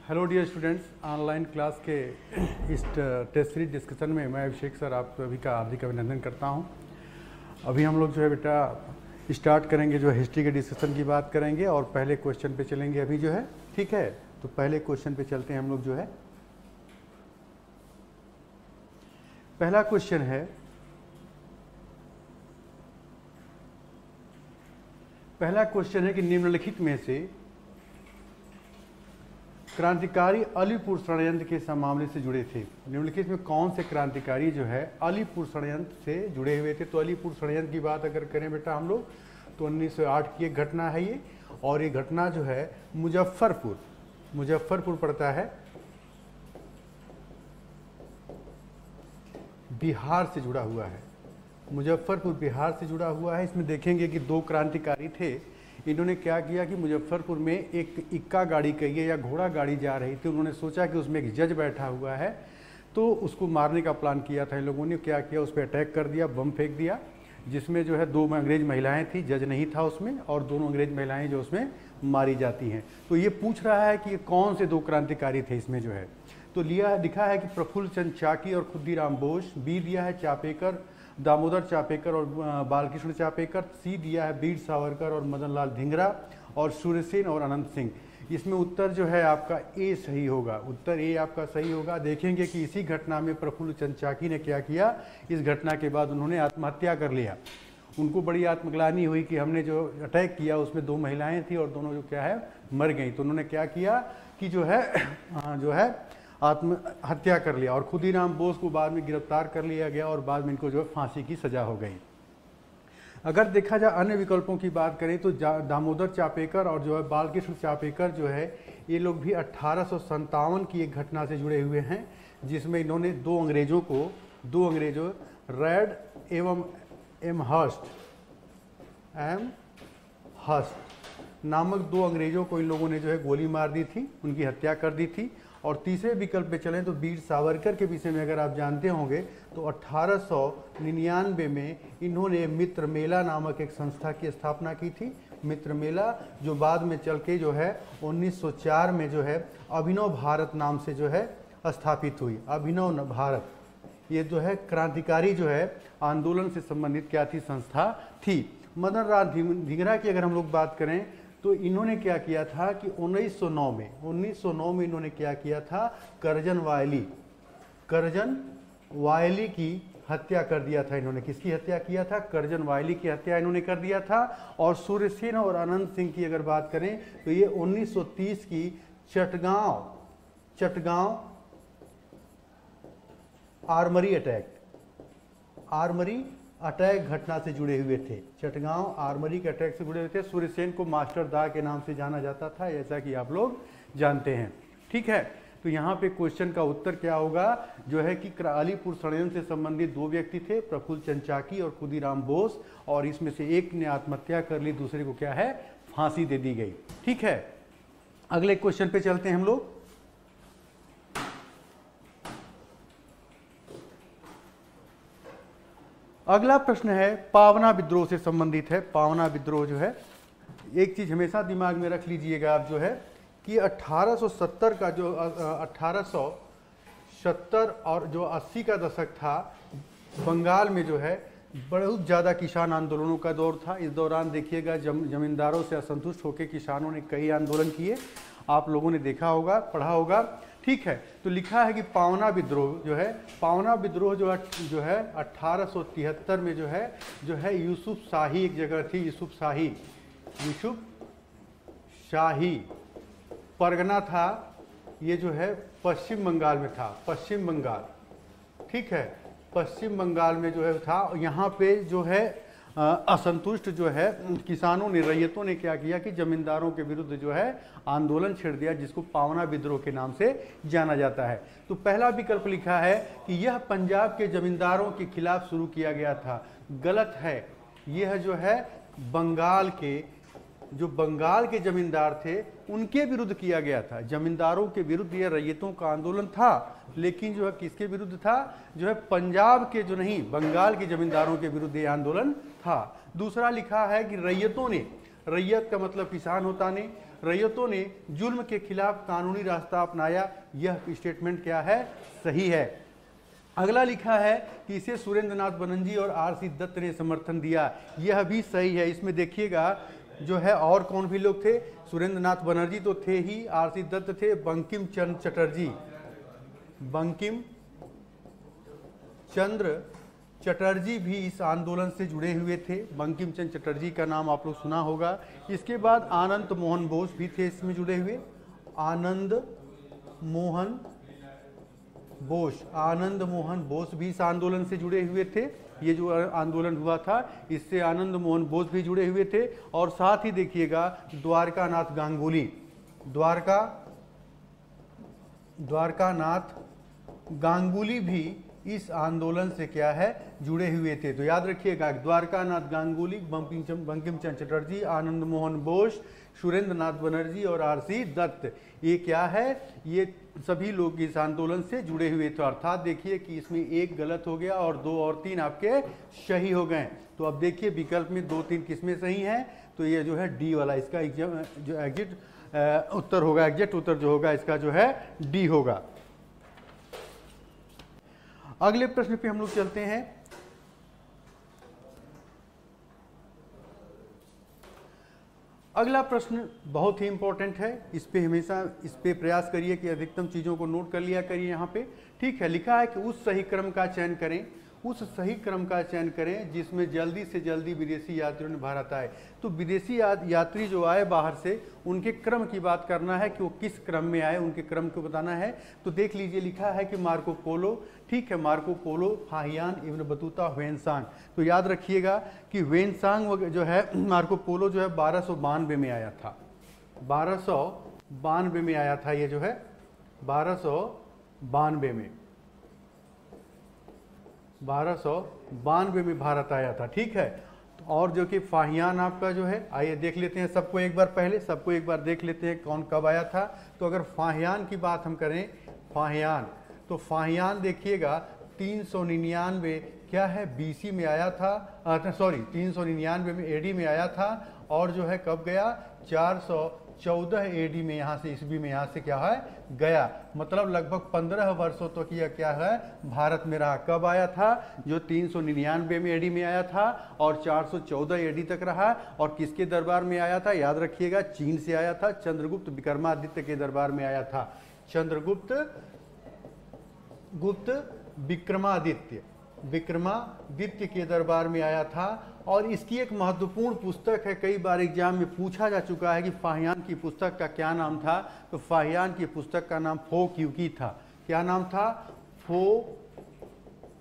Hello dear students, online class के इस test series discussion में मैं अभिषेक सर आप सभी का हार्दिक अभिनंदन करता हूं। अभी हम लोग जो है बेटा स्टार्ट करेंगे, जो है हिस्ट्री के डिस्कशन की बात करेंगे और पहले क्वेश्चन पे चलेंगे अभी जो है। ठीक है, तो पहले क्वेश्चन पे चलते हैं हम लोग जो है। पहला क्वेश्चन है कि निम्नलिखित में से क्रांतिकारी अलीपुर षड्यंत्र के मामले से जुड़े थे। निम्नलिखित में कौन से क्रांतिकारी जो है अलीपुर षड्यंत्र से जुड़े हुए थे? तो अलीपुर षड्यंत्र की बात अगर करें बेटा हम लोग तो 1908 की एक घटना है ये, और ये घटना जो है मुजफ्फरपुर पड़ता है, बिहार से जुड़ा हुआ है। मुजफ्फरपुर बिहार से जुड़ा हुआ है। इसमें देखेंगे कि दो क्रांतिकारी थे। इन्होंने क्या किया कि मुजफ्फरपुर में एक इक्का गाड़ी कहिए या घोड़ा गाड़ी जा रही थी। उन्होंने सोचा कि उसमें एक जज बैठा हुआ है, तो उसको मारने का प्लान किया था। इन लोगों ने क्या किया, उस पर अटैक कर दिया, बम फेंक दिया, जिसमें जो है 2 अंग्रेज महिलाएं थी, जज नहीं था उसमें, और दोनों अंग्रेज महिलाएं जो उसमें मारी जाती हैं। तो ये पूछ रहा है कि ये कौन से 2 क्रांतिकारी थे इसमें जो है। तो लिखा है कि प्रफुल्ल चंद चाकी और खुद्दीराम बोस। बी दिया है चापेकर, दामोदर चापेकर और बालकृष्ण चापेकर। सी दिया है वीर सावरकर और मदन लाल धिंगरा, और सूर्यसेन और अनंत सिंह। इसमें उत्तर जो है आपका ए सही होगा, उत्तर ए आपका सही होगा। देखेंगे कि इसी घटना में प्रफुल्ल चंद चाकी ने क्या किया, इस घटना के बाद उन्होंने आत्महत्या कर लिया। उनको बड़ी आत्मग्लानि हुई कि हमने जो अटैक किया उसमें 2 महिलाएं थी और दोनों जो क्या है मर गई। तो उन्होंने क्या किया कि जो है आत्महत्या कर लिया, और खुदीराम बोस को बाद में गिरफ्तार कर लिया गया और बाद में इनको जो है फांसी की सजा हो गई। अगर देखा जाए अन्य विकल्पों की बात करें तो दामोदर चापेकर और जो है बालकृष्ण चापेकर जो है ये लोग भी 1857 की एक घटना से जुड़े हुए हैं, जिसमें इन्होंने 2 अंग्रेजों रेड एवं एम हस्ट नामक 2 अंग्रेजों को इन लोगों ने जो है गोली मार दी थी, उनकी हत्या कर दी थी। और तीसरे विकल्प पे चलें तो वीर सावरकर के विषय में अगर आप जानते होंगे तो 1899 में इन्होंने मित्र मेला नामक एक संस्था की स्थापना की थी। मित्र मेला जो बाद में चल के जो है 1904 में जो है अभिनव भारत नाम से जो है स्थापित हुई। अभिनव भारत ये जो है क्रांतिकारी जो है आंदोलन से संबंधित क्या थी, संस्था थी। मदन लाल धिंगरा की अगर हम लोग बात करें तो इन्होंने क्या किया था कि 1909 में इन्होंने क्या किया था, करजन वायली की हत्या कर दिया था। इन्होंने किसकी हत्या किया था, करजन वायली की हत्या इन्होंने कर दिया था। और सूर्यसेन और अनंत सिंह की अगर बात करें तो ये 1930 की चटगांव आर्मरी अटैक घटना से जुड़े हुए थे। चटगांव आर्मरी के अटैक से जुड़े हुए थे। सूर्यसेन को मास्टर दा के नाम से जाना जाता था, ऐसा कि आप लोग जानते हैं। ठीक है, तो यहाँ पे क्वेश्चन का उत्तर क्या होगा जो है कि अलीपुर षड्यंत्र से संबंधित 2 व्यक्ति थे, प्रफुल्ल चंद चाकी और खुदीराम बोस, और इसमें से एक ने आत्महत्या कर ली, दूसरे को क्या है फांसी दे दी गई। ठीक है, अगले क्वेश्चन पे चलते हैं हम लोग। अगला प्रश्न है पावना विद्रोह से संबंधित है। पावना विद्रोह जो है, एक चीज हमेशा दिमाग में रख लीजिएगा आप जो है कि 1870 का जो 1870 और जो 80 का दशक था, बंगाल में जो है बहुत ज़्यादा किसान आंदोलनों का दौर था। इस दौरान देखिएगा जमींदारों से असंतुष्ट होकर किसानों ने कई आंदोलन किए, आप लोगों ने देखा होगा, पढ़ा होगा। ठीक है, तो लिखा है कि पावना विद्रोह जो है 1873 में जो है यूसुफ शाही एक जगह थी, यूसुफ शाही परगना था, ये जो है पश्चिम बंगाल में था, पश्चिम बंगाल। ठीक है, पश्चिम बंगाल में जो है था। यहाँ पे जो है असंतुष्ट जो है किसानों ने, रैयतों ने क्या किया कि जमींदारों के विरुद्ध जो है आंदोलन छेड़ दिया, जिसको पावना विद्रोह के नाम से जाना जाता है। तो पहला विकल्प लिखा है कि यह पंजाब के जमींदारों के खिलाफ शुरू किया गया था। गलत है, यह जो है बंगाल के जमींदार थे उनके विरुद्ध किया गया था। जमींदारों के विरुद्ध यह रैयतों का आंदोलन था, लेकिन जो है किसके विरुद्ध था, जो है पंजाब के जो नहीं, बंगाल के जमींदारों के विरुद्ध यह आंदोलन था। दूसरा लिखा है कि रैयतों ने, रैयत का मतलब किसान होता नहीं, रैयतों ने जुल्म के खिलाफ कानूनी रास्ता अपनाया। यह स्टेटमेंट क्या है? सही है। अगला लिखा है कि इसे सुरेंद्र नाथ बनर्जी और आर.सी. दत्त ने समर्थन दिया। यह भी सही है। इसमें देखिएगा जो है और कौन भी लोग थे, सुरेंद्र नाथ बनर्जी तो थे ही, आर.सी. दत्त थे, बंकिम चंद्र चटर्जी भी इस आंदोलन से जुड़े हुए थे। बंकिम चंद्र चटर्जी का नाम आप लोग सुना होगा। इसके बाद आनंद मोहन बोस भी थे इसमें जुड़े हुए। आनंद मोहन बोस भी इस आंदोलन से जुड़े हुए थे। ये जो आंदोलन हुआ था इससे आनंद मोहन बोस भी जुड़े हुए थे। और साथ ही देखिएगा द्वारकानाथ गांगुली भी इस आंदोलन से क्या है? जुड़े हुए थे। तो याद रखिएगा द्वारकानाथ गांगुली, बंकिम चंद्र चटर्जी, आनंद मोहन बोस, सुरेंद्र नाथ बनर्जी और आर.सी. दत्त, ये क्या है? ये सभी लोग इस आंदोलन से जुड़े हुए थे। अर्थात देखिए कि इसमें एक गलत हो गया और 2 और 3 आपके सही हो गए। तो अब देखिए विकल्प में 2-3 किसमें सही हैं? तो ये जो है डी वाला इसका जो एग्जिट उत्तर होगा, एग्जिट उत्तर जो होगा इसका जो है डी होगा। अगले प्रश्न पे हम लोग चलते हैं। अगला प्रश्न बहुत ही इंपॉर्टेंट है। इस पे प्रयास करिए कि अधिकतम चीज़ों को नोट कर लिया करिए यहाँ पे। ठीक है, लिखा है कि उस सही क्रम का चयन करें जिसमें जल्दी से जल्दी विदेशी यात्रियों ने भारत आए। तो विदेशी यात्री जो आए बाहर से, उनके क्रम की बात करना है कि वो किस क्रम में आए, उनके क्रम को बताना है। तो देख लीजिए लिखा है कि मार्को पोलो, ठीक है, Marco Polo, Fahien, Ibn Battuta, Hiuen Tsang. तो याद रखिएगा कि ह्वेनसांग जो है, मार्को पोलो जो है 1292 में आया था। 1292 में आया था। ये जो है 1292 में भारत आया था। ठीक है। और जो कि फाहियान आपका जो है, आइए देख लेते हैं सबको एक बार देख लेते हैं कौन कब आया था। तो अगर फाहियान की बात हम करें, तो फाहियान देखिएगा 399 क्या है बीसी में आया था, 399 में एडी में आया था। और जो है कब गया? 414 एडी में, यहाँ से ईस्वी में यहाँ से क्या है गया। मतलब लगभग 15 वर्षों तक यह क्या है भारत में रहा। कब आया था? जो 399 में एडी में आया था और 414 एडी तक रहा। और किसके दरबार में आया था? याद रखिएगा चीन से आया था, चंद्रगुप्त विक्रमादित्य के दरबार में आया था। चंद्रगुप्त विक्रमादित्य के दरबार में आया था। और इसकी एक महत्वपूर्ण पुस्तक है, कई बार एग्जाम में पूछा जा चुका है कि फाहियान की पुस्तक का क्या नाम था। तो फाहियान की पुस्तक का नाम फो क्यूकी था। क्या नाम था? फो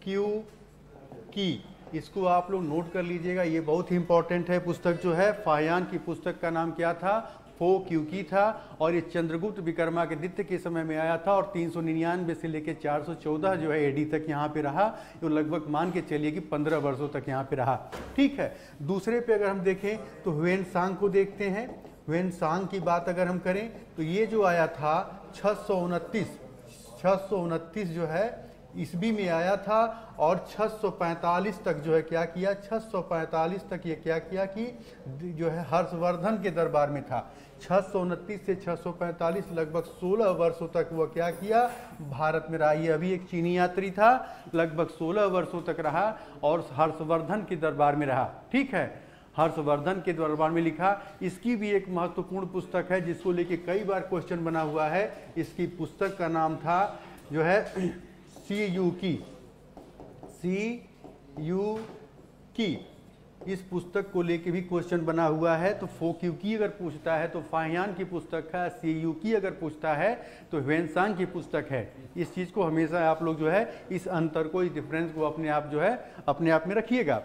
क्यूकी। इसको आप लोग नोट कर लीजिएगा, ये बहुत ही इंपॉर्टेंट है। पुस्तक जो है फाहियान की पुस्तक का नाम क्या था? फो क्यूकी था। और ये चंद्रगुप्त विक्रमादित्य के समय में आया था। और 399 से लेकर 414 जो है एडी तक यहाँ पे रहा। तो लगभग मान के चलिए कि 15 वर्षों तक यहाँ पे रहा। ठीक है। दूसरे पे अगर हम देखें तो ह्वेनसांग को देखते हैं। ह्वेनसांग की बात अगर हम करें तो ये जो आया था 629 जो है ईस्वी में आया था। और 645 तक जो है क्या किया? 645 तक ये क्या किया कि जो है हर्षवर्धन के दरबार में था। 629 से 645 लगभग 16 वर्षों तक वह क्या किया? भारत में रहा। ये अभी एक चीनी यात्री था, लगभग 16 वर्षों तक रहा और हर्षवर्धन के दरबार में रहा। ठीक है, हर्षवर्धन के दरबार में लिखा। इसकी भी एक महत्वपूर्ण पुस्तक है जिसको लेके कई बार क्वेश्चन बना हुआ है। इसकी पुस्तक का नाम था जो है CUकी। इस पुस्तक को लेके भी क्वेश्चन बना हुआ है। तो फो क्यूकी अगर पूछता है तो फाहियान की पुस्तक है, CUकी अगर पूछता है तो ह्वेनसांग की पुस्तक है। इस चीज़ को हमेशा आप लोग जो है इस अंतर को, इस डिफरेंस को अपने आप में रखिएगा।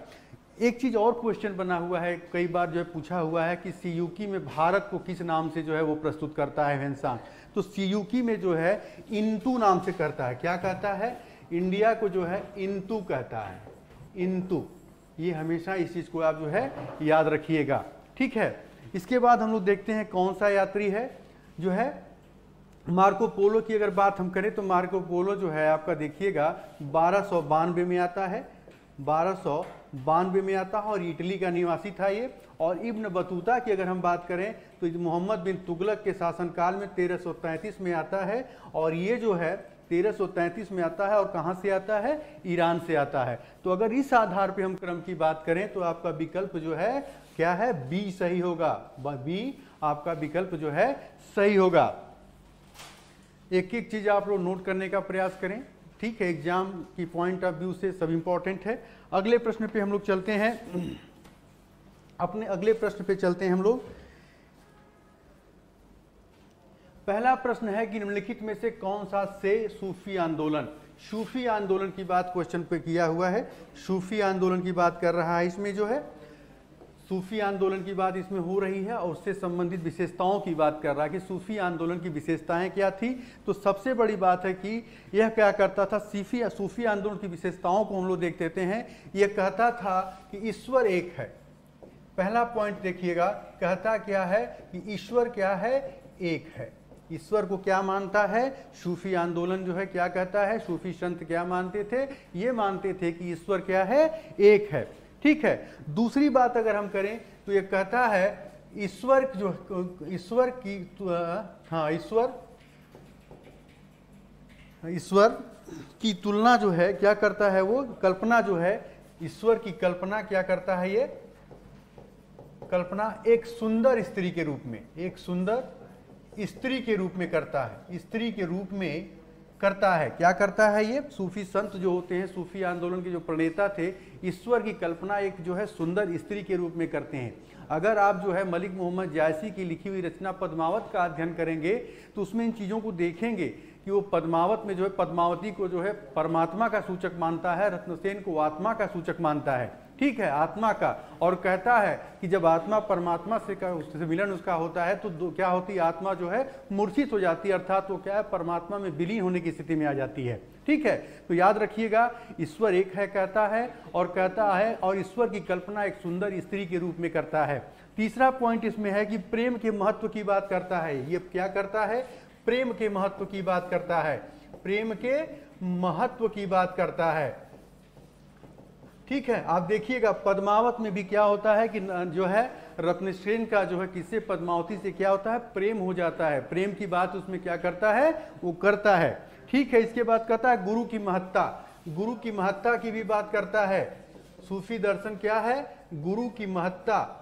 एक चीज़ और क्वेश्चन बना हुआ है, कई बार जो है पूछा हुआ है कि CUकी में भारत को किस नाम से जो है वो प्रस्तुत करता है ह्वेनसांग। तो CUकी में जो है इंतु नाम से करता है। क्या कहता है? इंडिया को जो है इंतु कहता है, इंतु। ये हमेशा इस चीज़ को आप जो है याद रखिएगा। ठीक है। इसके बाद हम लोग देखते हैं कौन सा यात्री है जो है मार्को पोलो की अगर बात हम करें तो मार्को पोलो जो है आपका देखिएगा 1292 में आता है। 1292 92 में आता है और इटली का निवासी था ये। और इब्न बतूता की अगर हम बात करें तो मोहम्मद बिन तुगलक के शासनकाल में 1333 में आता है और ये जो है 1333 में आता है और कहाँ से आता है, ईरान से आता है। तो अगर इस आधार पे हम क्रम की बात करें तो आपका विकल्प जो है क्या है, बी सही होगा। बी आपका विकल्प जो है सही होगा। एक एक चीज आप लोग नोट करने का प्रयास करें, ठीक है, एग्जाम की पॉइंट ऑफ व्यू से सब इंपॉर्टेंट है। अगले प्रश्न पे हम लोग चलते हैं, अपने अगले प्रश्न पे चलते हैं हम लोग। पहला प्रश्न है कि निम्नलिखित में से कौन सा से सूफी आंदोलन, सूफी आंदोलन की बात क्वेश्चन पे किया हुआ है, सूफी आंदोलन की बात कर रहा है इसमें जो है, सूफी आंदोलन की बात इसमें हो रही है और उससे संबंधित विशेषताओं की बात कर रहा है कि सूफी आंदोलन की विशेषताएं क्या थी। तो सबसे बड़ी बात है कि यह क्या करता था, सूफी आंदोलन की विशेषताओं को हम लोग देख लेते हैं। यह कहता था कि ईश्वर एक है। पहला पॉइंट देखिएगा, कहता क्या है कि ईश्वर क्या है, एक है। ईश्वर को क्या मानता है, सूफी आंदोलन जो है क्या कहता है, सूफी संत क्या मानते थे, ये मानते थे कि ईश्वर क्या है, एक है, ठीक है। दूसरी बात अगर हम करें तो ये कहता है ईश्वर जो, ईश्वर की, हाँ, ईश्वर की तुलना जो है क्या करता है, वो कल्पना जो है, ईश्वर की कल्पना क्या करता है, ये कल्पना एक सुंदर स्त्री के रूप में, एक सुंदर स्त्री के रूप में करता है, स्त्री के रूप में करता है। क्या करता है ये, सूफी संत जो होते हैं, सूफी आंदोलन के जो प्रणेता थे, ईश्वर की कल्पना एक जो है सुंदर स्त्री के रूप में करते हैं। अगर आप जो है मलिक मोहम्मद जायसी की लिखी हुई रचना पद्मावत का अध्ययन करेंगे तो उसमें इन चीज़ों को देखेंगे कि वो पद्मावत में जो है पद्मावती को जो है परमात्मा का सूचक मानता है, रत्नसेन को आत्मा का सूचक मानता है, ठीक है, आत्मा का। और कहता है कि जब आत्मा परमात्मा से उससे मिलन उसका होता है तो क्या होती है, आत्मा जो है मूर्छित हो जाती है, अर्थात वो क्या है, परमात्मा में विलीन होने की स्थिति में आ जाती है, ठीक है। तो याद रखिएगा, ईश्वर एक है कहता है और कहता है और ईश्वर की कल्पना एक सुंदर स्त्री के रूप में करता है। तीसरा पॉइंट इसमें है कि प्रेम के महत्व की बात करता है। ये क्या करता है, प्रेम के महत्व की बात करता है, प्रेम के महत्व की बात करता है, ठीक है। आप देखिएगा पद्मावत में भी क्या होता है कि जो है रत्नसेन का जो है किससे, पद्मावती से क्या होता है, प्रेम हो जाता है, प्रेम की बात उसमें क्या करता है, वो करता है, ठीक है। इसके बाद कहता है गुरु की महत्ता, गुरु की महत्ता की भी बात करता है। सूफी दर्शन क्या है, गुरु की महत्ता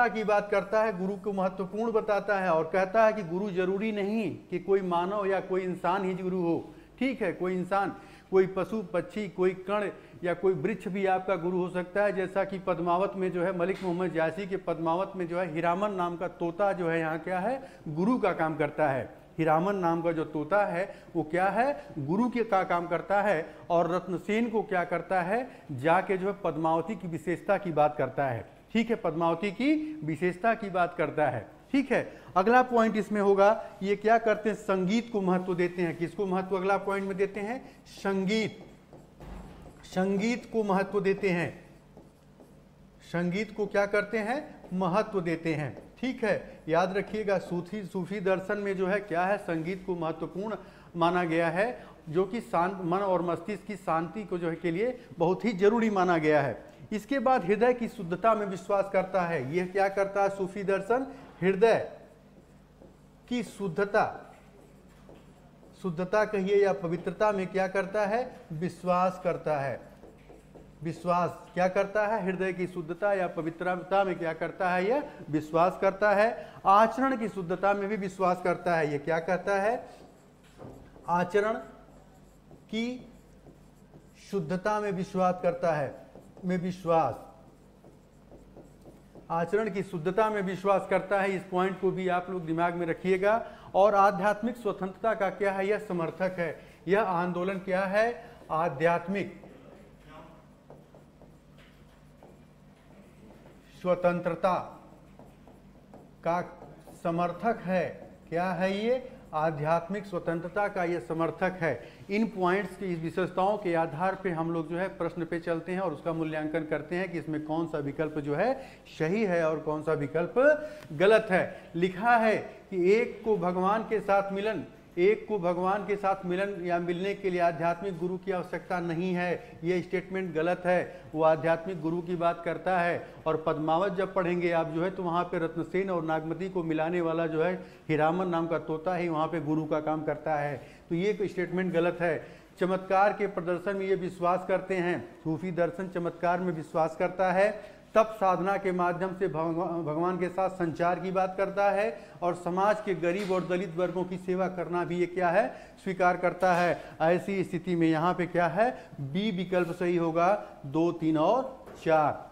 की बात करता है, गुरु को महत्वपूर्ण बताता है और कहता है कि गुरु जरूरी नहीं कि कोई मानव या कोई इंसान ही गुरु हो, ठीक है, कोई इंसान, कोई पशु पक्षी, कोई कण या कोई वृक्ष भी आपका गुरु हो सकता है। जैसा कि पद्मावत में जो है मलिक मोहम्मद जायसी के पद्मावत में जो है हीरामन नाम का तोता जो है यहाँ क्या है, गुरु का काम करता है। हीरामन नाम का जो तोता है वो क्या है, गुरु के का काम करता है। और रत्नसेन को क्या करता है, जाके जो है पद्मावती की विशेषता की बात करता है, ठीक है, पद्मावती की विशेषता की बात करता है, ठीक है। अगला पॉइंट इसमें होगा, ये क्या करते हैं, संगीत को महत्व देते हैं। किसको महत्व अगला पॉइंट में देते हैं, संगीत, संगीत को महत्व देते हैं, संगीत को क्या करते हैं, महत्व देते हैं, ठीक है। याद रखिएगा सूफी दर्शन में जो है क्या है, संगीत को महत्वपूर्ण माना गया है, जो कि शांत मन और मस्तिष्क की शांति को जो है के लिए बहुत ही जरूरी माना गया है। इसके बाद हृदय की शुद्धता में विश्वास करता है। यह क्या करता है सूफी दर्शन, हृदय की शुद्धता, शुद्धता कहिए या पवित्रता में क्या करता है, विश्वास करता है। विश्वास क्या करता है, हृदय की शुद्धता या पवित्रता में क्या करता है, यह विश्वास करता है। आचरण की शुद्धता में भी विश्वास करता है। यह क्या कहता है, आचरण की शुद्धता में विश्वास करता है, में विश्वास, आचरण की शुद्धता में विश्वास करता है। इस पॉइंट को भी आप लोग दिमाग में रखिएगा। और आध्यात्मिक स्वतंत्रता का क्या है, यह समर्थक है। यह आंदोलन क्या है, आध्यात्मिक स्वतंत्रता का समर्थक है। क्या है ये, आध्यात्मिक स्वतंत्रता का ये समर्थक है। इन पॉइंट्स की, इस विशेषताओं के आधार पे हम लोग जो है प्रश्न पे चलते हैं और उसका मूल्यांकन करते हैं कि इसमें कौन सा विकल्प जो है सही है और कौन सा विकल्प गलत है। लिखा है कि एक को भगवान के साथ मिलन एक को भगवान के साथ मिलन या मिलने के लिए आध्यात्मिक गुरु की आवश्यकता नहीं है, ये स्टेटमेंट गलत है। वो आध्यात्मिक गुरु की बात करता है। और पद्मावत जब पढ़ेंगे आप जो है तो वहाँ पे रत्नसेन और नागमती को मिलाने वाला जो है हीरामन नाम का तोता ही वहाँ पे गुरु का काम करता है। तो ये स्टेटमेंट गलत है। चमत्कार के प्रदर्शन में ये विश्वास करते हैं, सूफी दर्शन चमत्कार में विश्वास करता है, तप साधना के माध्यम से भगवान के साथ संचार की बात करता है, और समाज के गरीब और दलित वर्गों की सेवा करना भी ये क्या है, स्वीकार करता है। ऐसी स्थिति में यहाँ पे क्या है, बी विकल्प सही होगा। 2, 3 और 4,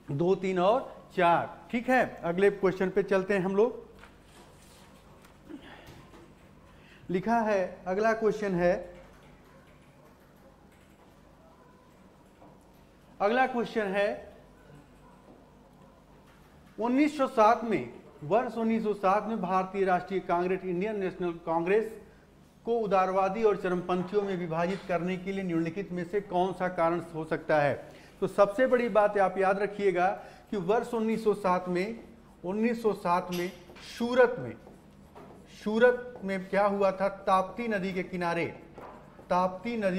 2, 3 और 4। ठीक है, अगले क्वेश्चन पे चलते हैं हम लोग। लिखा है, अगला क्वेश्चन है, अगला क्वेश्चन है 1907 में, वर्ष 1907 में भारतीय राष्ट्रीय कांग्रेस इंडियन नेशनल कांग्रेस को उदारवादी और चरमपंथियों में विभाजित करने के लिए निम्नलिखित में से कौन सा कारण हो सकता है। तो सबसे बड़ी बात आप याद रखिएगा कि वर्ष 1907 में सूरत में क्या हुआ था, ताप्ती नदी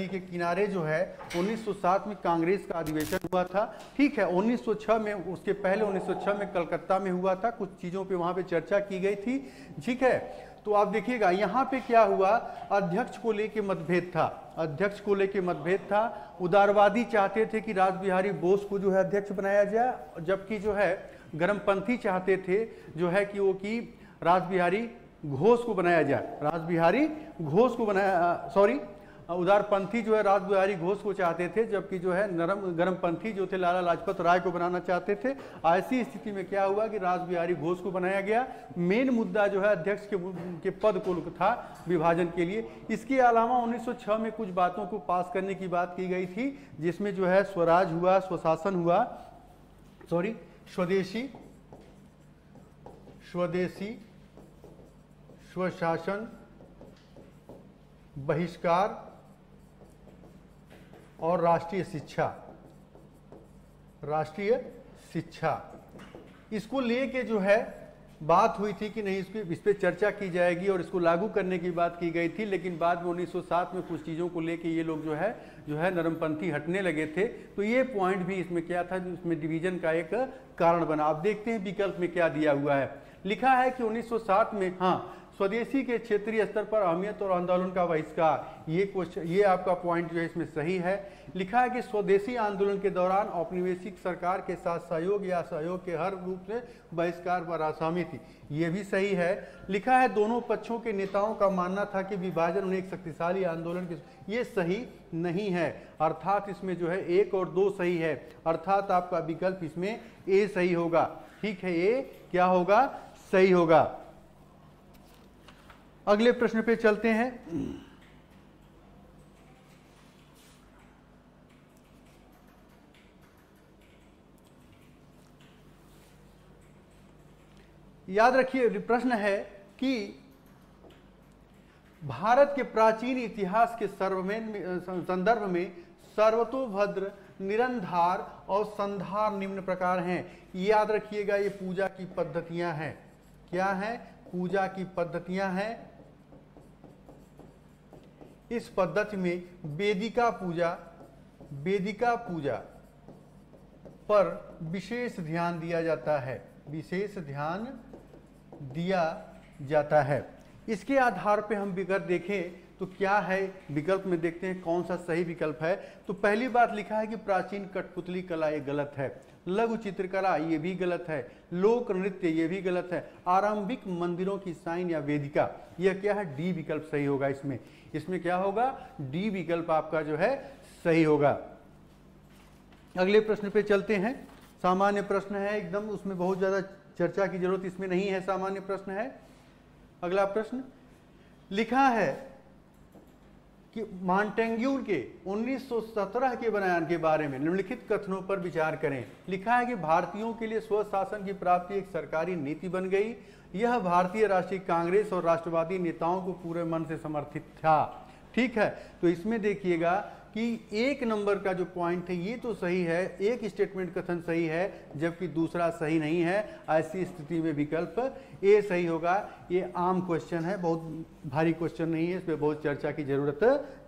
के किनारे जो है 1907 में कांग्रेस का अधिवेशन हुआ था। ठीक है, 1906 में, उसके पहले 1906 में कलकत्ता में हुआ था, कुछ चीज़ों पे वहाँ पे चर्चा की गई थी। ठीक है, तो आप देखिएगा यहाँ पे क्या हुआ, अध्यक्ष को लेके मतभेद था। उदारवादी चाहते थे कि रासबिहारी बोस को जो है अध्यक्ष बनाया जाए, जबकि जो है गर्मपंथी चाहते थे जो है कि वो कि रासबिहारी घोष को बनाया जाए, उदारपंथी जो है रासबिहारी घोष को चाहते थे, जबकि जो है गर्मपंथी जो थे लाला लाजपत राय को बनाना चाहते थे। ऐसी स्थिति में क्या हुआ कि रासबिहारी घोष को बनाया गया। मेन मुद्दा जो है अध्यक्ष के पद को था विभाजन के लिए। इसके अलावा 1906 में कुछ बातों को पास करने की बात की गई थी, जिसमें जो है स्वराज हुआ, स्वशासन हुआ, स्वशासन, बहिष्कार और राष्ट्रीय शिक्षा। इसको लेके जो है बात हुई थी कि नहीं, इस पे चर्चा की जाएगी और इसको लागू करने की बात की गई थी। लेकिन बाद में 1907 में कुछ चीज़ों को लेके ये लोग जो है नरमपंथी हटने लगे थे। तो ये पॉइंट भी इसमें क्या था, इसमें डिवीजन का एक कारण बना। आप देखते हैं विकल्प में क्या दिया हुआ है। लिखा है कि 1907 में स्वदेशी के क्षेत्रीय स्तर पर अहमियत और आंदोलन का बहिष्कार। ये आपका पॉइंट जो है इसमें सही है। लिखा है कि स्वदेशी आंदोलन के दौरान औपनिवेशिक सरकार के साथ सहयोग या सहयोग के हर रूप से बहिष्कार पर असहमति, ये भी सही है। लिखा है दोनों पक्षों के नेताओं का मानना था कि विभाजन उन्हें एक शक्तिशाली आंदोलन के, ये सही नहीं है। अर्थात इसमें जो है 1 और 2 सही है, अर्थात आपका विकल्प इसमें ए सही होगा। ठीक है, ए क्या होगा, सही होगा। अगले प्रश्न पे चलते हैं। याद रखिए, प्रश्न है कि भारत के प्राचीन इतिहास के संदर्भ में सर्वतोभद्र, निरंधार और संधार निम्न प्रकार हैं। याद रखिएगा, ये पूजा की पद्धतियां हैं। क्या है, पूजा की पद्धतियां हैं। इस पद्धति में वेदिका पूजा पर विशेष ध्यान दिया जाता है। इसके आधार पे हम विकल्प देखें तो क्या है, विकल्प में देखते हैं कौन सा सही विकल्प है। तो पहली बात लिखा है कि प्राचीन कठपुतली कला, ये गलत है। लघु चित्रकला, ये भी गलत है। लोक नृत्य, ये भी गलत है। आरंभिक मंदिरों की साइन या वेदिका, यह क्या है, डी विकल्प सही होगा। इसमें क्या होगा, डी विकल्प आपका जो है सही होगा। अगले प्रश्न पे चलते हैं। सामान्य प्रश्न है एकदम, उसमें बहुत ज्यादा चर्चा की जरूरत इसमें नहीं है, सामान्य प्रश्न है। अगला प्रश्न लिखा है कि मॉन्टेग्यू के 1917 के बयान के बारे में निम्नलिखित कथनों पर विचार करें। लिखा है कि भारतीयों के लिए स्वशासन की प्राप्ति एक सरकारी नीति बन गई। यह भारतीय राष्ट्रीय कांग्रेस और राष्ट्रवादी नेताओं को पूरे मन से समर्थित था। ठीक है, तो इसमें देखिएगा कि कि एक नंबर का जो पॉइंट है ये तो सही है, एक स्टेटमेंट कथन सही है जबकि दूसरा सही नहीं है। ऐसी स्थिति में विकल्प ए सही होगा। ये आम क्वेश्चन है, बहुत भारी क्वेश्चन नहीं है, इस पर बहुत चर्चा की जरूरत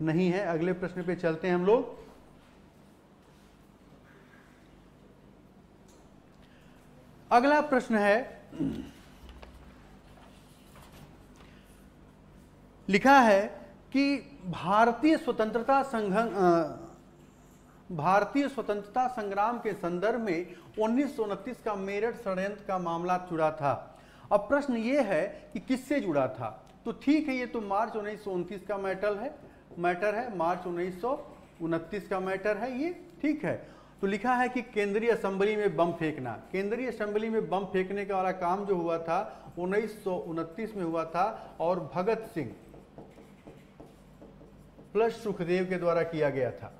नहीं है। अगले प्रश्न पे चलते हैं हम लोग। अगला प्रश्न है, लिखा है कि भारतीय स्वतंत्रता संग्राम के संदर्भ में 1929 का मेरठ षड्यंत्र का मामला जुड़ा था। अब प्रश्न ये है कि किससे जुड़ा था। तो ठीक है, ये तो मार्च 1929 का मैटर है, मार्च 1929 का मैटर है ये, ठीक है। तो लिखा है कि केंद्रीय असेंबली में बम फेंकना। केंद्रीय असेंबली में बम फेंकने का वाला काम जो हुआ था 1929 में हुआ था और भगत सिंह प्लस सुखदेव के द्वारा किया गया था।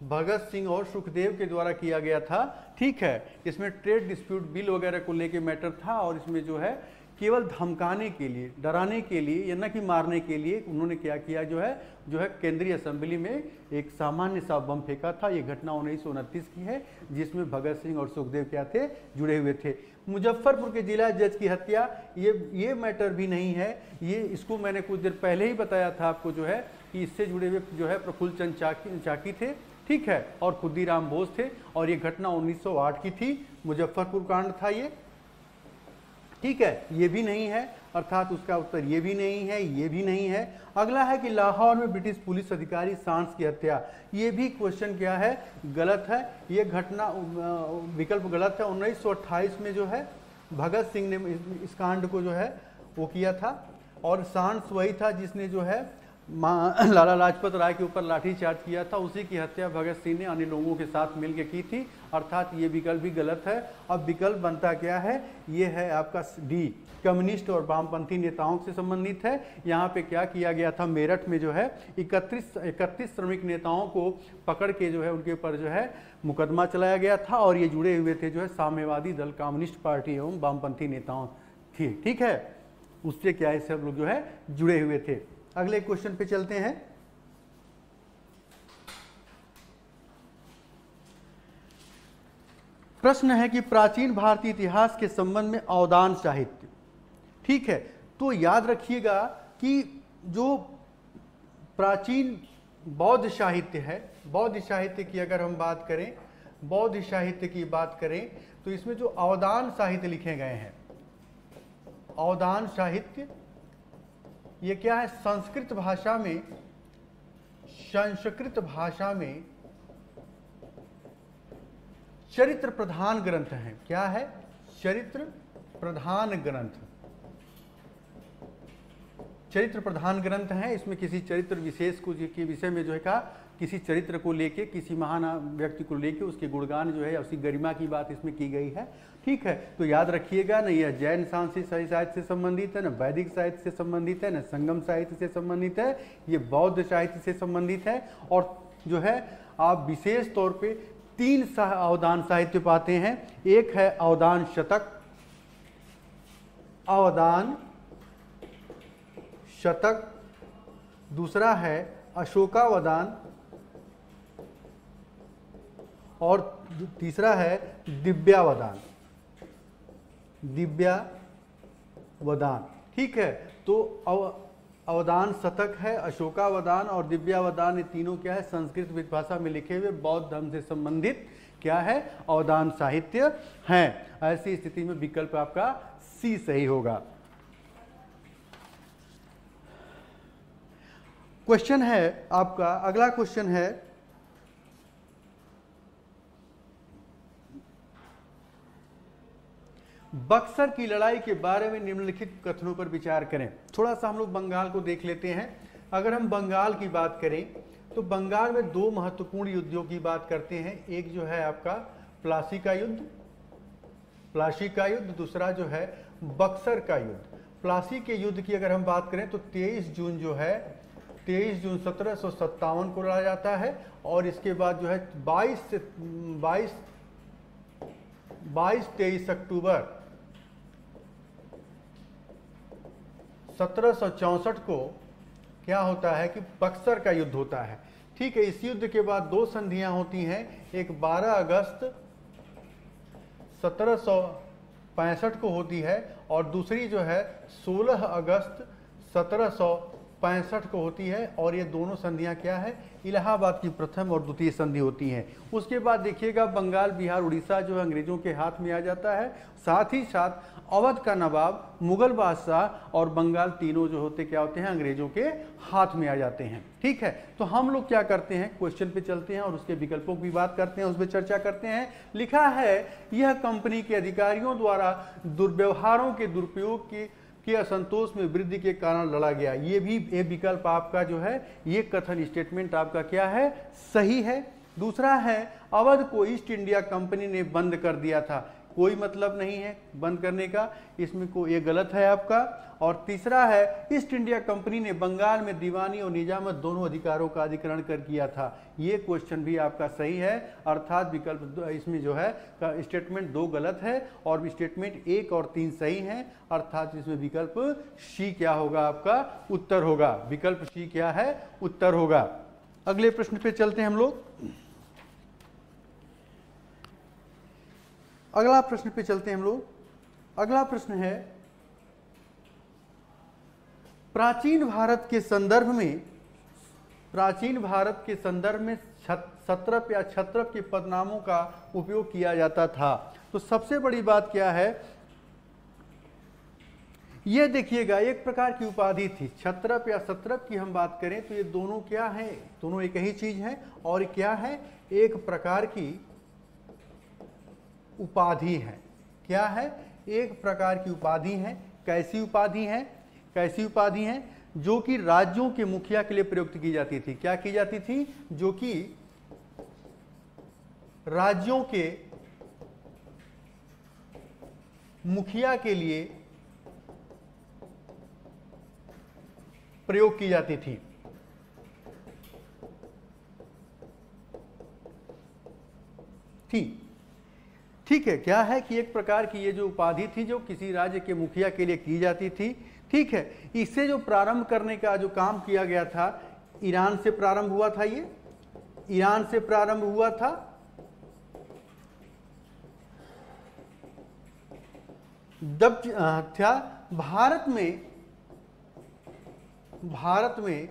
भगत सिंह और सुखदेव के द्वारा किया गया था, ठीक है। इसमें ट्रेड डिस्प्यूट बिल वगैरह को लेके मैटर था और इसमें जो है केवल धमकाने के लिए, डराने के लिए या न कि मारने के लिए उन्होंने क्या किया, जो है केंद्रीय असेंबली में एक सामान्य सा बम फेंका था। ये घटना 1929 की है जिसमें भगत सिंह और सुखदेव क्या थे, जुड़े हुए थे। मुजफ्फरपुर के जिला जज की हत्या, ये मैटर भी नहीं है। ये इसको मैंने कुछ देर पहले ही बताया था आपको, जो है कि इससे जुड़े हुए जो है प्रफुल्ल चंद चाकी थे, ठीक है, और खुदीराम बोस थे। और ये घटना 1908 की थी, मुजफ्फरपुर कांड था ये, ठीक है। ये भी नहीं है, अर्थात उसका उत्तर ये भी नहीं है, ये भी नहीं है। अगला है कि लाहौर में ब्रिटिश पुलिस अधिकारी सांस की हत्या। ये भी क्वेश्चन क्या है, गलत है। ये घटना विकल्प गलत है। 1928 में जो है भगत सिंह ने इस कांड को जो है वो किया था और सांस वही था जिसने जो है लाला लाजपत राय के ऊपर लाठीचार्ज किया था। उसी की हत्या भगत सिंह ने अन्य लोगों के साथ मिलकर की थी, अर्थात ये विकल्प भी गलत है। अब विकल्प बनता क्या है, ये है आपका डी, कम्युनिस्ट और वामपंथी नेताओं से संबंधित है। यहाँ पे क्या किया गया था, मेरठ में जो है 31 श्रमिक नेताओं को पकड़ के जो है उनके ऊपर जो है मुकदमा चलाया गया था और ये जुड़े हुए थे जो है साम्यवादी दल, कम्युनिस्ट पार्टी एवं वामपंथी नेताओं थी, ठीक है। उससे क्या है, सब लोग जो है जुड़े हुए थे। अगले क्वेश्चन पे चलते हैं। प्रश्न है कि प्राचीन भारतीय इतिहास के संबंध में अवदान साहित्य, ठीक है। तो याद रखिएगा कि जो प्राचीन बौद्ध साहित्य है, बौद्ध साहित्य की अगर हम बात करें, बौद्ध साहित्य की बात करें तो इसमें जो अवदान साहित्य लिखे गए हैं, अवदान साहित्य ये क्या है, संस्कृत भाषा में चरित्र प्रधान ग्रंथ है। क्या है, चरित्र प्रधान ग्रंथ, चरित्र प्रधान ग्रंथ है। इसमें किसी चरित्र विशेष को के विषय में जो है कहा, किसी चरित्र को लेके, किसी महान व्यक्ति को लेके उसके गुणगान जो है, उसकी गरिमा की बात इसमें की गई है, ठीक है। तो याद रखिएगा, न यह जैन साहित्य से संबंधित है, न वैदिक साहित्य से संबंधित है, न संगम साहित्य से संबंधित है, ये बौद्ध साहित्य से संबंधित है। और जो है आप विशेष तौर पे 3 अवदान साहित्य पाते हैं। एक है अवदान शतक, अवदान शतक, दूसरा है अशोकावदान और तीसरा है दिव्यावदान, दिव्यावदान, ठीक है। तो अवदान शतक है, अशोकावदान और दिव्यावदान, ये तीनों क्या है, संस्कृत भाषा में लिखे हुए बौद्ध धर्म से संबंधित क्या है, अवदान साहित्य हैं। ऐसी स्थिति में विकल्प आपका सी सही होगा। क्वेश्चन है आपका, अगला क्वेश्चन है, बक्सर की लड़ाई के बारे में निम्नलिखित कथनों पर विचार करें। थोड़ा सा हम लोग बंगाल को देख लेते हैं। अगर हम बंगाल की बात करें तो बंगाल में 2 महत्वपूर्ण युद्धों की बात करते हैं। एक जो है आपका प्लासी का युद्ध, प्लासी का युद्ध, दूसरा जो है बक्सर का युद्ध। प्लासी के युद्ध की अगर हम बात करें तो 23 जून जो है, 23 जून 1757 को लड़ा जाता है और इसके बाद जो है 22-23 अक्टूबर 1764 को क्या होता है कि बक्सर का युद्ध होता है, ठीक है, इस युद्ध के बाद दो संधियां होती हैं, एक 12 अगस्त 1765 को होती है और दूसरी जो है 16 अगस्त 1765 को होती है। और ये दोनों संधियां क्या है, इलाहाबाद की प्रथम और द्वितीय संधि होती हैं। उसके बाद देखिएगा बंगाल, बिहार, उड़ीसा जो है अंग्रेजों के हाथ में आ जाता है। साथ ही साथ अवध का नवाब, मुगल बादशाह और बंगाल तीनों जो होते क्या होते हैं, अंग्रेजों के हाथ में आ जाते हैं। ठीक है, तो हम लोग क्या करते हैं, क्वेश्चन पे चलते हैं और उसके विकल्पों की बात करते हैं, उस पर चर्चा करते हैं। लिखा है यह कंपनी के अधिकारियों द्वारा दुर्व्यवहारों के दुरुपयोग के असंतोष में वृद्धि के कारण लड़ा गया। ये भी ये विकल्प आपका जो है, ये कथन स्टेटमेंट आपका क्या है, सही है। दूसरा है अवध को ईस्ट इंडिया कंपनी ने बंद कर दिया था, कोई मतलब नहीं है बंद करने का, इसमें को ये गलत है आपका। और तीसरा है ईस्ट इंडिया कंपनी ने बंगाल में दीवानी और निजामत दोनों अधिकारों का अधिग्रहण कर किया था, ये क्वेश्चन भी आपका सही है। अर्थात विकल्प इसमें जो है स्टेटमेंट 2 गलत है और स्टेटमेंट 1 और 3 सही है। अर्थात इसमें विकल्प सी क्या होगा, आपका उत्तर होगा। विकल्प सी क्या है, उत्तर होगा। अगले प्रश्न पे चलते हैं हम लोग। अगला प्रश्न पे चलते हैं हम लोग। अगला प्रश्न है प्राचीन भारत के संदर्भ में सत्रप या क्षत्रप के पदनामों का उपयोग किया जाता था। तो सबसे बड़ी बात क्या है, ये देखिएगा एक प्रकार की उपाधि थी। क्षत्रप या सत्रप की हम बात करें तो ये दोनों क्या है, दोनों एक ही चीज है और क्या है, एक प्रकार की उपाधि है। क्या है, एक प्रकार की उपाधि है। कैसी उपाधि है, कैसी उपाधि है, जो कि राज्यों के मुखिया के लिए प्रयुक्त की जाती थी। क्या की जाती थी, जो कि राज्यों के मुखिया के लिए प्रयोग की जाती थी। ठीक है, क्या है कि एक प्रकार की ये जो उपाधि थी जो किसी राज्य के मुखिया के लिए की जाती थी। ठीक है, इससे जो प्रारंभ करने का जो काम किया गया था, ईरान से प्रारंभ हुआ था। ये ईरान से प्रारंभ हुआ था। जब था भारत में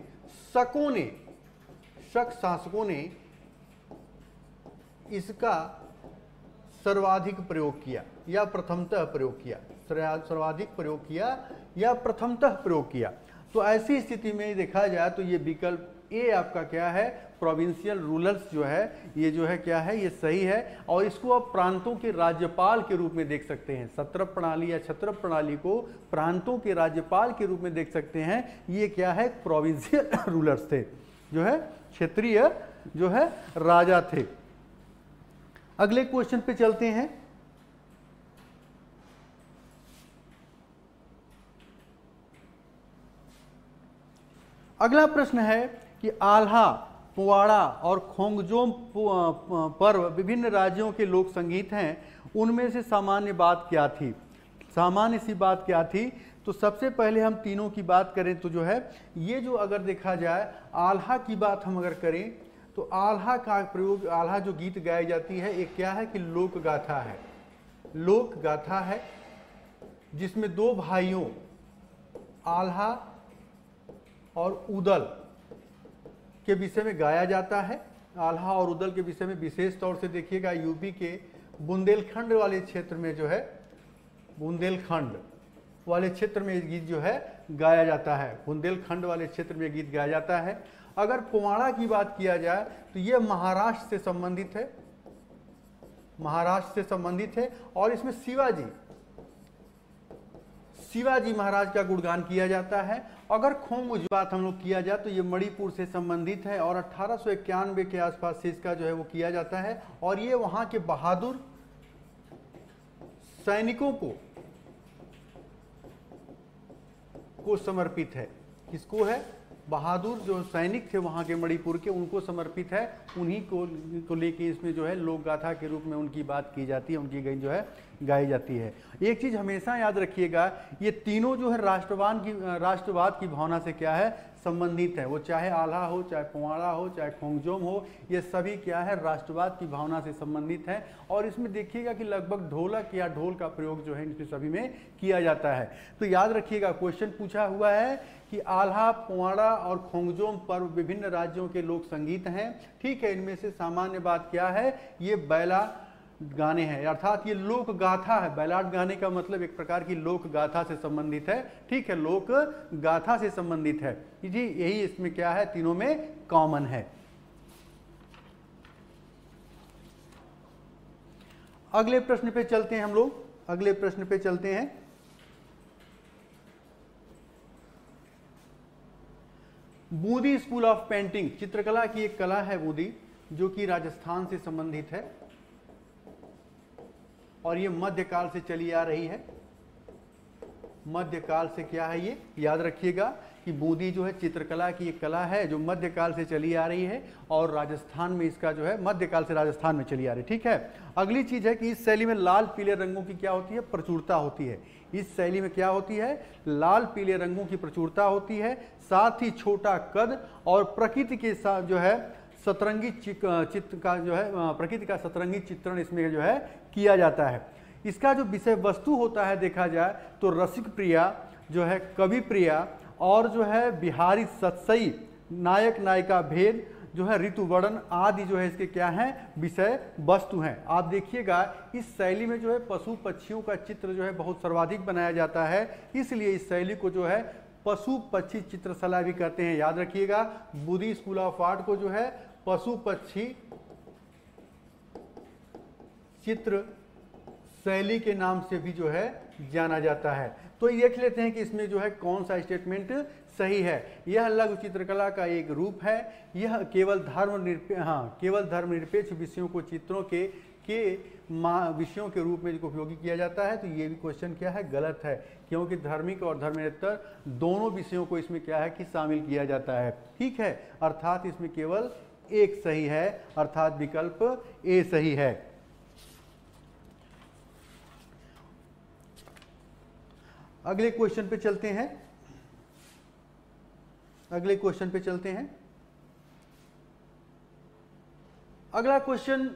शक शासकों ने इसका सर्वाधिक प्रयोग किया या प्रथमतः प्रयोग किया, सर्वाधिक प्रयोग किया या प्रथमतः प्रयोग किया। तो ऐसी स्थिति में देखा जाए तो ये विकल्प ए आपका क्या है, प्रोविंशियल रूलर्स जो है, ये जो है क्या है, ये सही है। और इसको आप प्रांतों के राज्यपाल के रूप में देख सकते हैं। सत्रप प्रणाली या क्षत्रप प्रणाली को प्रांतों के राज्यपाल के रूप में देख सकते हैं। ये क्या है, प्रोविंशियल रूलर्स थे, जो है क्षेत्रीय जो है राजा थे। अगले क्वेश्चन पे चलते हैं। अगला प्रश्न है कि आल्हा, पुवाड़ा और खोंगजोम पर्व विभिन्न राज्यों के लोक संगीत हैं, उनमें से सामान्य बात क्या थी। सामान्य सी बात क्या थी, तो सबसे पहले हम तीनों की बात करें तो जो है ये जो अगर देखा जाए आल्हा की बात हम अगर करें तो आल्हा का प्रयोग, आल्हा जो गीत गाई जाती है एक क्या है कि लोक गाथा है। लोक गाथा है जिसमें दो भाइयों आल्हा और उदल के विषय में गाया जाता है। आल्हा और उदल के विषय में विशेष तौर से देखिएगा यूपी के बुंदेलखंड वाले क्षेत्र में जो है, बुंदेलखंड वाले क्षेत्र में गीत जो है गाया जाता है। बुंदेलखंड वाले क्षेत्र में गीत गाया जाता है। अगर पुवाड़ा की बात किया जाए तो यह महाराष्ट्र से संबंधित है, महाराष्ट्र से संबंधित है और इसमें शिवाजी महाराज का गुणगान किया जाता है। अगर खोंग की बात हम लोग किया जाए तो ये मणिपुर से संबंधित है और 1891 के आसपास से इसका जो है वो किया जाता है और ये वहां के बहादुर सैनिकों को समर्पित है। किसको है, बहादुर जो सैनिक थे वहाँ के मणिपुर के, उनको समर्पित है। उन्हीं को लेके इसमें जो है लोक गाथा के रूप में उनकी बात की जाती है, उनकी गई जो है गाई जाती है। एक चीज़ हमेशा याद रखिएगा, ये तीनों जो है राष्ट्रवाद की भावना से क्या है, संबंधित है। वो चाहे आल्हा हो, चाहे पोवाड़ा हो, चाहे खोंगजोम हो, ये सभी क्या है, राष्ट्रवाद की भावना से संबंधित है। और इसमें देखिएगा कि लगभग ढोलक या ढोल का प्रयोग जो है इन सभी में किया जाता है। तो याद रखिएगा, क्वेश्चन पूछा हुआ है कि आल्हा, पोवाड़ा और खोंगजोम पर्व विभिन्न राज्यों के लोक संगीत हैं। ठीक है, इनमें से सामान्य बात क्या है, ये बैला गाने हैं, अर्थात ये लोक गाथा है। बैलाट गाने का मतलब एक प्रकार की लोक गाथा से संबंधित है। ठीक है, लोक गाथा से संबंधित है जी, यही इसमें क्या है, तीनों में कॉमन है। अगले प्रश्न पे चलते हैं हम लोग, अगले प्रश्न पे चलते हैं। बूंदी स्कूल ऑफ पेंटिंग, चित्रकला की एक कला है बूंदी, जो कि राजस्थान से संबंधित है और ये मध्यकाल से चली आ रही है। मध्यकाल से क्या है, ये याद रखिएगा कि बूंदी जो है चित्रकला की एक कला है जो मध्यकाल से चली आ रही है और राजस्थान में इसका जो है मध्यकाल से राजस्थान में चली आ रही है। ठीक है, अगली चीज है कि इस शैली में लाल पीले रंगों की क्या होती है, प्रचुरता होती है। इस शैली में क्या होती है, लाल पीले रंगों की प्रचुरता होती है, साथ ही छोटा कद और प्रकृति के साथ जो है सतरंगी चित्र का जो है, प्रकृति का सतरंगी चित्रण इसमें जो है किया जाता है। इसका जो विषय वस्तु होता है देखा जाए तो रसिक प्रिया जो है, कवि प्रिया और जो है बिहारी सत्सई, नायक नायिका भेद जो है, ऋतु वर्णन आदि जो है इसके क्या हैं, विषय वस्तु हैं। आप देखिएगा इस शैली में जो है पशु पक्षियों का चित्र जो है बहुत सर्वाधिक बनाया जाता है, इसलिए इस शैली को जो है पशु पक्षी चित्रशला भी कहते हैं। याद रखिएगा, बूंदी स्कूल ऑफ आर्ट को जो है पशु पक्षी चित्र शैली के नाम से भी जो है जाना जाता है। तो देख लेते हैं कि इसमें जो है कौन सा स्टेटमेंट सही है। यह लघु चित्रकला का एक रूप है। यह केवल धर्मनिरपेक्ष विषयों को चित्रों के विषयों के रूप में उपयोगी किया जाता है। तो ये भी क्वेश्चन क्या है, गलत है, क्योंकि धार्मिक और धर्मेतर दोनों विषयों को इसमें क्या है कि शामिल किया जाता है। ठीक है, अर्थात इसमें केवल एक सही है, अर्थात विकल्प ए सही है। अगले क्वेश्चन पे चलते हैं, अगले क्वेश्चन पे चलते हैं। अगला क्वेश्चन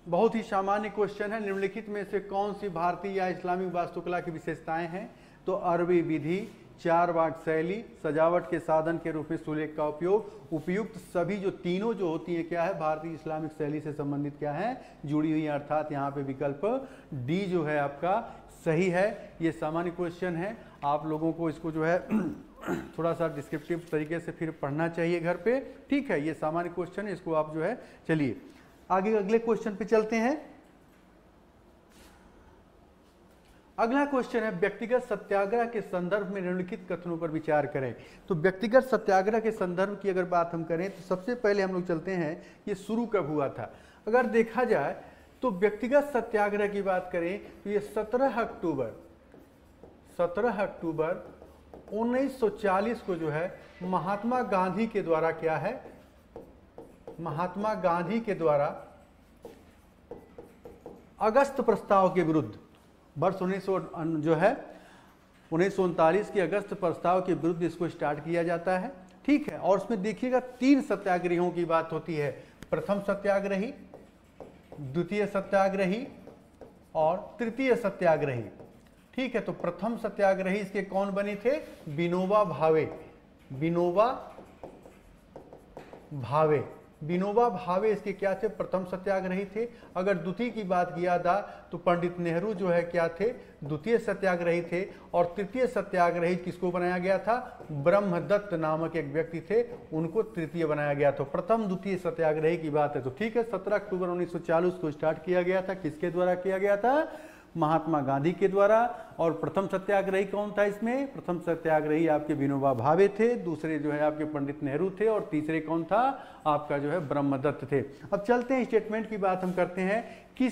बहुत ही सामान्य क्वेश्चन है। निम्नलिखित में से कौन सी भारतीय या इस्लामिक वास्तुकला की विशेषताएं हैं? तो अरबी विधि, चार वाट शैली, सजावट के साधन के रूप में सुलेख का उपयोग, उपयुक्त सभी जो तीनों जो होती है क्या है, भारतीय इस्लामिक शैली से संबंधित क्या है, जुड़ी हुई है। अर्थात यहाँ पे विकल्प डी जो है आपका सही है। ये सामान्य क्वेश्चन है, आप लोगों को इसको जो है थोड़ा सा डिस्क्रिप्टिव तरीके से फिर पढ़ना चाहिए घर पे। ठीक है, ये सामान्य क्वेश्चन है, इसको आप जो है चलिए आगे अगले क्वेश्चन पे चलते हैं। अगला क्वेश्चन है, व्यक्तिगत सत्याग्रह के संदर्भ में निम्नलिखित कथनों पर विचार करें। तो व्यक्तिगत सत्याग्रह के संदर्भ की अगर बात हम करें तो सबसे पहले हम लोग चलते हैं ये शुरू कब हुआ था। अगर देखा जाए तो व्यक्तिगत सत्याग्रह की बात करें तो ये 17 अक्टूबर 1940 को जो है महात्मा गांधी के द्वारा क्या है, महात्मा गांधी के द्वारा अगस्त प्रस्ताव के विरुद्ध, वर्ष 1939 के अगस्त प्रस्ताव के विरुद्ध इसको स्टार्ट किया जाता है। ठीक है, और उसमें देखिएगा 3 सत्याग्रहियों की बात होती है, प्रथम सत्याग्रही, द्वितीय सत्याग्रही और तृतीय सत्याग्रही। ठीक है, तो प्रथम सत्याग्रही इसके कौन बने थे, विनोबा भावे। विनोबा भावे इसके क्या थे, प्रथम सत्याग्रही थे। अगर द्वितीय की बात किया था तो पंडित नेहरू जो है क्या थे, द्वितीय सत्याग्रही थे। और तृतीय सत्याग्रही किसको बनाया गया था, ब्रह्मदत्त नामक एक व्यक्ति थे, उनको तृतीय बनाया गया। तो प्रथम द्वितीय सत्याग्रही की बात है। तो ठीक है, 17 अक्टूबर 1940 को स्टार्ट किया गया था, किसके द्वारा किया गया था, महात्मा गांधी के द्वारा। और प्रथम सत्याग्रही कौन था इसमें? प्रथम सत्याग्रही आपके विनोबा भावे थे, दूसरे जो है आपके पंडित नेहरू थे, और तीसरे कौन था? आपका जो है ब्रह्मदत्त थे। अब चलते हैं स्टेटमेंट की बात हम करते हैं कि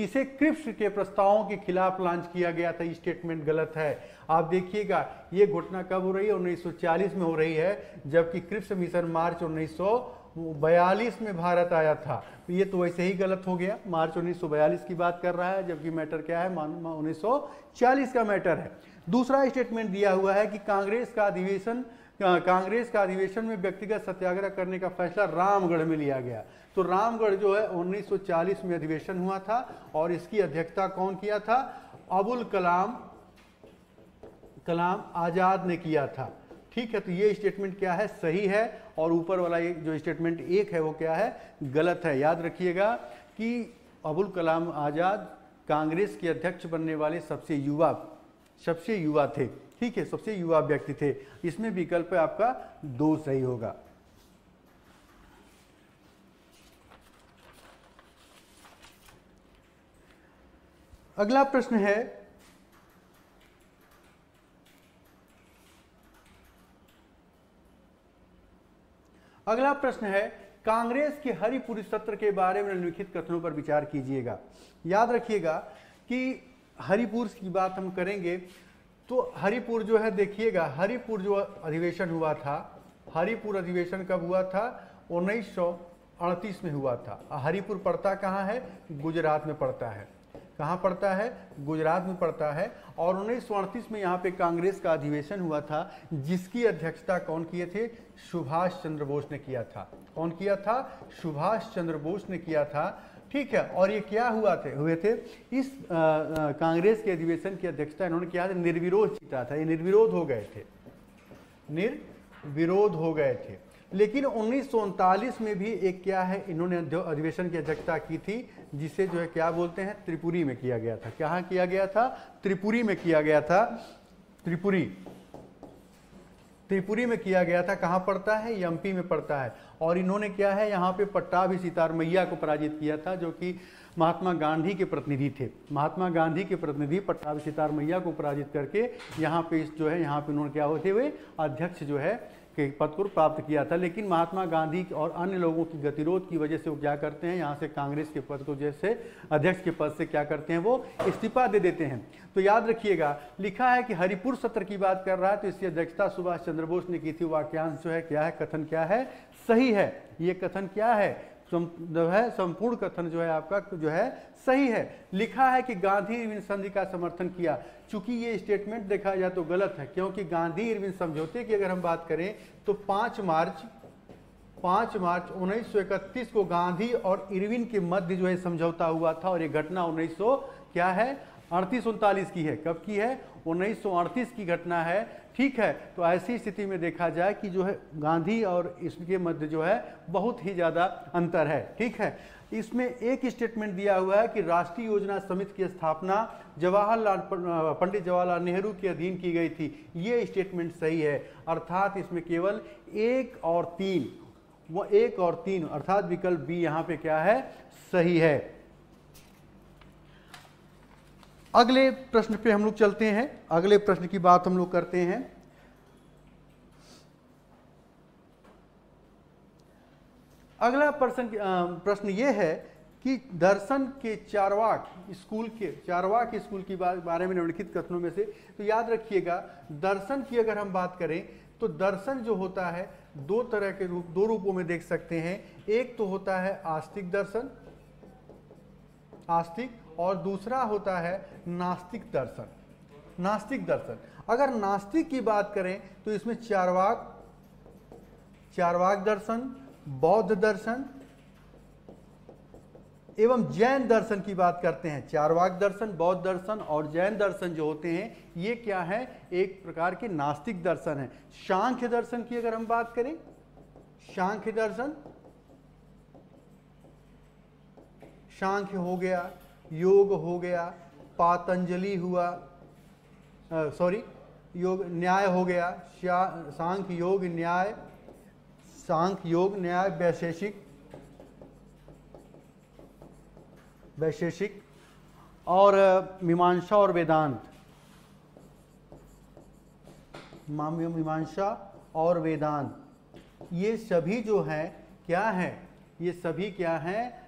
इसे क्रिप्स के प्रस्तावों के खिलाफ लॉन्च किया गया था। स्टेटमेंट गलत है। आप देखिएगा ये घटना कब हो रही है? 1940 में हो रही है, जबकि क्रिप्स मिशन मार्च 1942 में भारत आया था। ये तो वैसे ही गलत हो गया, मार्च 1942 की बात कर रहा है, जबकि मैटर क्या है? 1940 का मैटर है। दूसरा स्टेटमेंट दिया हुआ है कि कांग्रेस का अधिवेशन में व्यक्तिगत सत्याग्रह करने का फैसला रामगढ़ में लिया गया। तो रामगढ़ जो है 1940 में अधिवेशन हुआ था, और इसकी अध्यक्षता कौन किया था? अबुल कलाम आजाद ने किया था। ठीक है, तो ये स्टेटमेंट क्या है? सही है। और ऊपर वाला एक जो स्टेटमेंट एक है वो क्या है? गलत है। याद रखिएगा कि अबुल कलाम आजाद कांग्रेस के अध्यक्ष बनने वाले सबसे युवा थे। ठीक है, सबसे युवा व्यक्ति थे। इसमें विकल्प आपका 2 सही होगा। अगला प्रश्न है, कांग्रेस के हरिपुर सत्र के बारे में निम्नलिखित कथनों पर विचार कीजिएगा। याद रखिएगा कि हरिपुर की बात हम करेंगे तो हरिपुर जो है, देखिएगा हरिपुर जो अधिवेशन हुआ था, हरिपुर अधिवेशन कब हुआ था? 1938 में हुआ था। हरिपुर पड़ता कहाँ है? गुजरात में पड़ता है। कहाँ पड़ता है? गुजरात में पड़ता है। और 1938 में यहाँ पे कांग्रेस का अधिवेशन हुआ था, जिसकी अध्यक्षता कौन किए थे? सुभाष चंद्र बोस ने किया था। कौन किया था? सुभाष चंद्र बोस ने किया था। ठीक है, और ये क्या हुए थे? इस कांग्रेस के अधिवेशन की अध्यक्षता इन्होंने किया था, निर्विरोध जीता था। ये निर्विरोध हो गए थे। लेकिन 1939 में भी एक क्या है, इन्होंने अधिवेशन की अध्यक्षता की थी, जिसे जो है क्या बोलते हैं? त्रिपुरी में किया गया था। कहाँ किया गया था? त्रिपुरी में किया गया था। त्रिपुरी में किया गया था। कहाँ पड़ता है? एमपी में पड़ता है। और इन्होंने क्या है, यहाँ पे पट्टाभी सितार मैया को पराजित किया था, जो कि महात्मा गांधी के प्रतिनिधि थे। महात्मा गांधी के प्रतिनिधि पट्टाभी सितार मैया को पराजित करके यहाँ पे इन्होंने क्या होते हुए अध्यक्ष जो है के पद को प्राप्त किया था। लेकिन महात्मा गांधी और अन्य लोगों की गतिरोध की वजह से वो क्या करते हैं, यहाँ से कांग्रेस के पद को जैसे अध्यक्ष के पद से क्या करते हैं, वो इस्तीफा दे देते हैं। तो याद रखिएगा, लिखा है कि हरिपुर सत्र की बात कर रहा है, तो इसकी अध्यक्षता सुभाष चंद्र बोस ने की थी। वाक्यांश जो है क्या है, कथन क्या है, सही है। ये कथन क्या है, जो है संपूर्ण कथन जो है आपका जो है सही है। लिखा है कि गांधी इरविन संधि का समर्थन किया। चूंकि ये स्टेटमेंट देखा जाए तो गलत है, क्योंकि गांधी इरविन समझौते की अगर हम बात करें तो 5 मार्च 1931 को गांधी और इरविन के मध्य जो है समझौता हुआ था। और ये घटना 1938-39 की है। कब की है? 1938 की घटना है। ठीक है, तो ऐसी स्थिति में देखा जाए कि जो है गांधी और इसके मध्य जो है बहुत ही ज़्यादा अंतर है। ठीक है, इसमें एक स्टेटमेंट दिया हुआ है कि राष्ट्रीय योजना समिति की स्थापना पंडित जवाहरलाल नेहरू के अधीन की गई थी। ये स्टेटमेंट सही है। अर्थात इसमें केवल 1 और 3 अर्थात विकल्प बी यहाँ पे क्या है, सही है। अगले प्रश्न पे हम लोग चलते हैं। अगले प्रश्न की बात हम लोग करते हैं। अगला प्रश्न ये है कि दर्शन के चारवाक स्कूल की बारे में निम्नलिखित कथनों में से, तो याद रखिएगा दर्शन की अगर हम बात करें तो दर्शन जो होता है दो रूपों में देख सकते हैं। एक तो होता है आस्तिक दर्शन, और दूसरा होता है नास्तिक दर्शन। अगर नास्तिक की बात करें तो इसमें चारवाक दर्शन, बौद्ध दर्शन एवं जैन दर्शन की बात करते हैं। चारवाक दर्शन, बौद्ध दर्शन और जैन दर्शन जो होते हैं, ये क्या है, एक प्रकार के नास्तिक दर्शन है। सांख्य दर्शन की अगर हम बात करें, सांख्य हो गया, योग हो गया, पातंजलि हुआ, न्याय हो गया, सांख्य योग न्याय वैशेषिक और मीमांसा और वेदांत, मीमांसा और वेदांत, ये सभी जो है क्या है, ये सभी क्या है,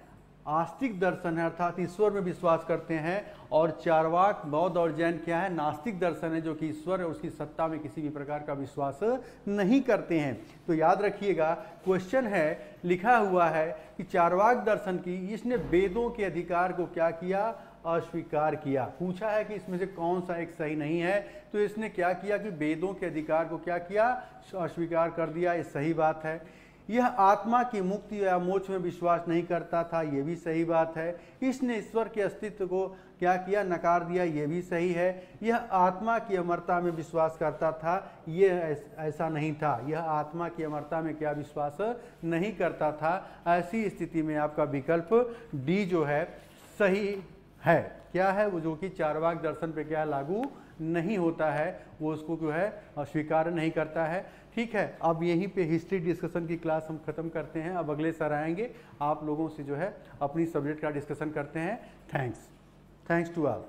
आस्तिक दर्शन है, अर्थात ईश्वर में विश्वास करते हैं। और चारवाक, बौद्ध और जैन क्या है, नास्तिक दर्शन है, जो कि ईश्वर है उसकी सत्ता में किसी भी प्रकार का विश्वास नहीं करते हैं। तो याद रखिएगा, क्वेश्चन है, लिखा हुआ है कि चारवाक दर्शन की, इसने वेदों के अधिकार को क्या किया, अस्वीकार किया। पूछा है कि इसमें से कौन सा एक सही नहीं है, तो इसने क्या किया कि वेदों के अधिकार को क्या किया, अस्वीकार कर दिया। ये सही बात है। यह आत्मा की मुक्ति या मोक्ष में विश्वास नहीं करता था, ये भी सही बात है। इसने ईश्वर के अस्तित्व को क्या किया, नकार दिया, ये भी सही है। यह आत्मा की अमरता में विश्वास करता था, ये ऐसा नहीं था। यह आत्मा की अमरता में क्या विश्वास नहीं करता था। ऐसी स्थिति में आपका विकल्प डी जो है सही है। क्या है वो, जो कि चारवाक दर्शन पे क्या लागू नहीं होता है, वो उसको जो है स्वीकार नहीं करता है। ठीक है, अब यहीं पे हिस्ट्री डिस्कशन की क्लास हम खत्म करते हैं। अब अगले सर आएंगे, आप लोगों से जो है अपनी सब्जेक्ट का डिस्कशन करते हैं। Thanks to all.